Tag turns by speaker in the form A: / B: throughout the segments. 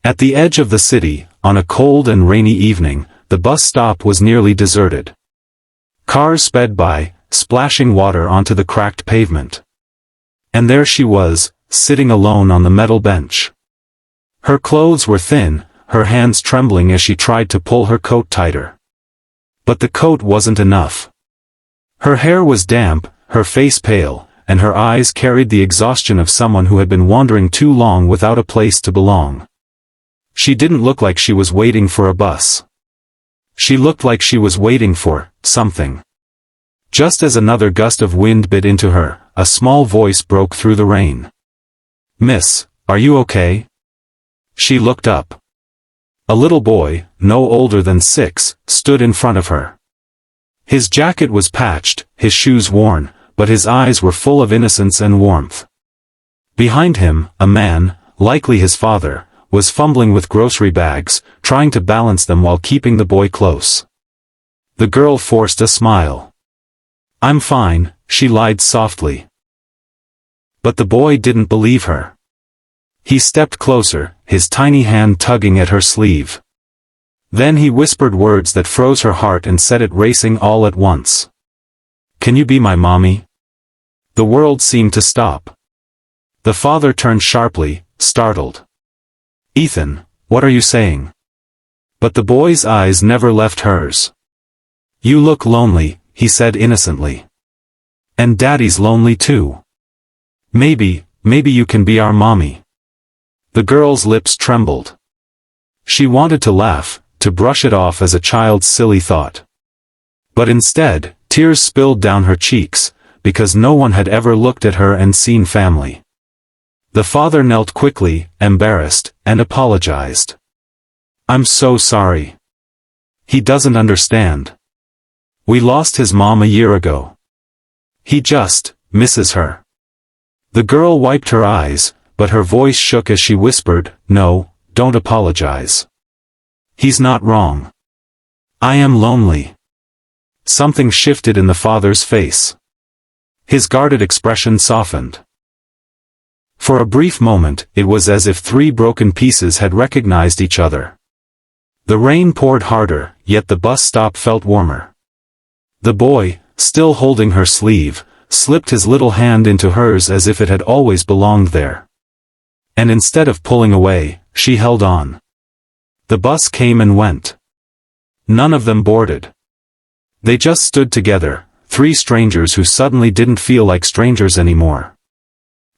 A: At the edge of the city, on a cold and rainy evening, the bus stop was nearly deserted. Cars sped by, splashing water onto the cracked pavement. And there she was, sitting alone on the metal bench. Her clothes were thin, her hands trembling as she tried to pull her coat tighter. But the coat wasn't enough. Her hair was damp, her face pale, and her eyes carried the exhaustion of someone who had been wandering too long without a place to belong. She didn't look like she was waiting for a bus. She looked like she was waiting for something. Just as another gust of wind bit into her, a small voice broke through the rain. "Miss, are you okay?" She looked up. A little boy, no older than 6, stood in front of her. His jacket was patched, his shoes worn, but his eyes were full of innocence and warmth. Behind him, a man, likely his father, was fumbling with grocery bags, trying to balance them while keeping the boy close. The girl forced a smile. "I'm fine," she lied softly. But the boy didn't believe her. He stepped closer, his tiny hand tugging at her sleeve. Then he whispered words that froze her heart and set it racing all at once. "Can you be my mommy?" The world seemed to stop. The father turned sharply, startled. "Ethan, what are you saying?" But the boy's eyes never left hers. "You look lonely," he said innocently. "And Daddy's lonely too. Maybe you can be our mommy." The girl's lips trembled. She wanted to laugh, to brush it off as a child's silly thought. But instead, tears spilled down her cheeks, because no one had ever looked at her and seen family. The father knelt quickly, embarrassed, and apologized. "I'm so sorry. He doesn't understand. We lost his mom a year ago. He just misses her." The girl wiped her eyes, but her voice shook as she whispered, "No, don't apologize. He's not wrong. I am lonely." Something shifted in the father's face. His guarded expression softened. For a brief moment, it was as if 3 broken pieces had recognized each other. The rain poured harder, yet the bus stop felt warmer. The boy, still holding her sleeve, slipped his little hand into hers as if it had always belonged there. And instead of pulling away, she held on. The bus came and went. None of them boarded. They just stood together, 3 strangers who suddenly didn't feel like strangers anymore.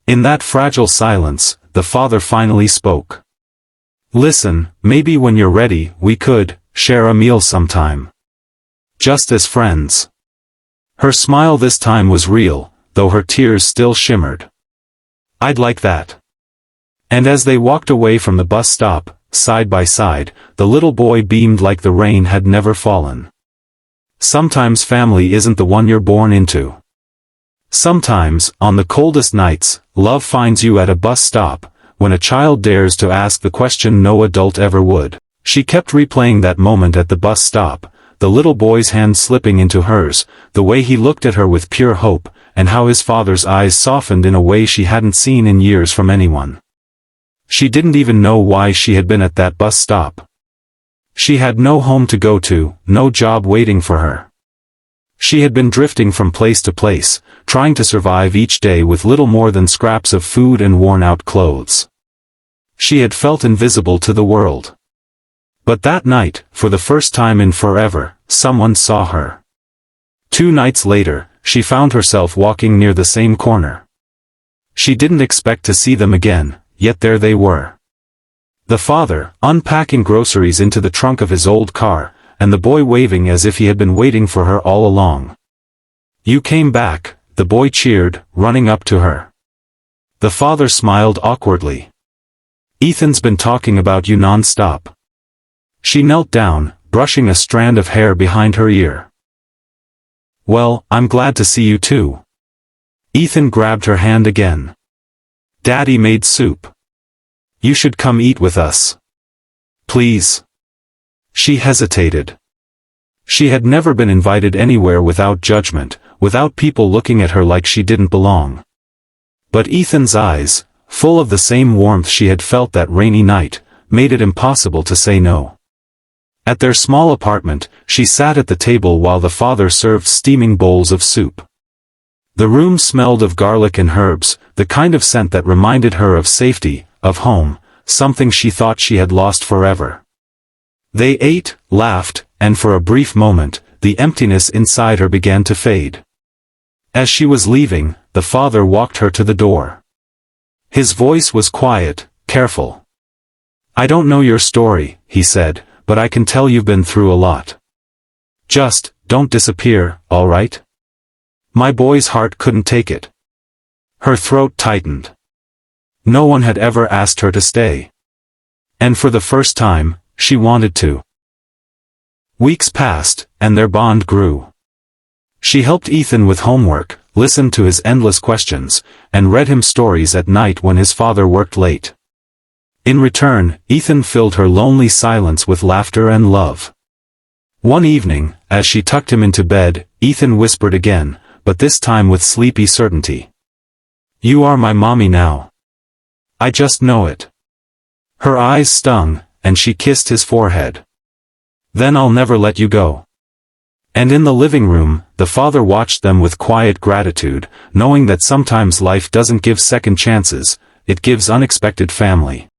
A: In that fragile silence, the father finally spoke. "Listen, maybe when you're ready, we could share a meal sometime. Just as friends." Her smile this time was real, though her tears still shimmered. "I'd like that." And as they walked away from the bus stop, side by side, the little boy beamed like the rain had never fallen. Sometimes family isn't the one you're born into. Sometimes, on the coldest nights, love finds you at a bus stop, when a child dares to ask the question no adult ever would. She kept replaying that moment at the bus stop, the little boy's hand slipping into hers, the way he looked at her with pure hope, and how his father's eyes softened in a way she hadn't seen in years from anyone. She didn't even know why she had been at that bus stop. She had no home to go to, no job waiting for her. She had been drifting from place to place, trying to survive each day with little more than scraps of food and worn-out clothes. She had felt invisible to the world. But that night, for the first time in forever, someone saw her. 2 nights later, she found herself walking near the same corner. She didn't expect to see them again, yet there they were. The father, unpacking groceries into the trunk of his old car, and the boy waving as if he had been waiting for her all along. "You came back," the boy cheered, running up to her. The father smiled awkwardly. "Ethan's been talking about you non-stop." She knelt down, brushing a strand of hair behind her ear. "Well, I'm glad to see you too." Ethan grabbed her hand again. "Daddy made soup. You should come eat with us. Please." She hesitated. She had never been invited anywhere without judgment, without people looking at her like she didn't belong. But Ethan's eyes, full of the same warmth she had felt that rainy night, made it impossible to say no. At their small apartment, she sat at the table while the father served steaming bowls of soup. The room smelled of garlic and herbs, the kind of scent that reminded her of safety, of home, something she thought she had lost forever. They ate, laughed, and for a brief moment, the emptiness inside her began to fade. As she was leaving, the father walked her to the door. His voice was quiet, careful. "I don't know your story," he said, "but I can tell you've been through a lot. Just, don't disappear, all right?" My boy's heart couldn't take it. Her throat tightened. No one had ever asked her to stay. And for the first time, she wanted to. Weeks passed, and their bond grew. She helped Ethan with homework, listened to his endless questions, and read him stories at night when his father worked late. In return, Ethan filled her lonely silence with laughter and love. One evening, as she tucked him into bed, Ethan whispered again, but this time with sleepy certainty. "You are my mommy now. I just know it." Her eyes stung, and she kissed his forehead. "Then I'll never let you go." And in the living room, the father watched them with quiet gratitude, knowing that sometimes life doesn't give second chances, it gives unexpected family.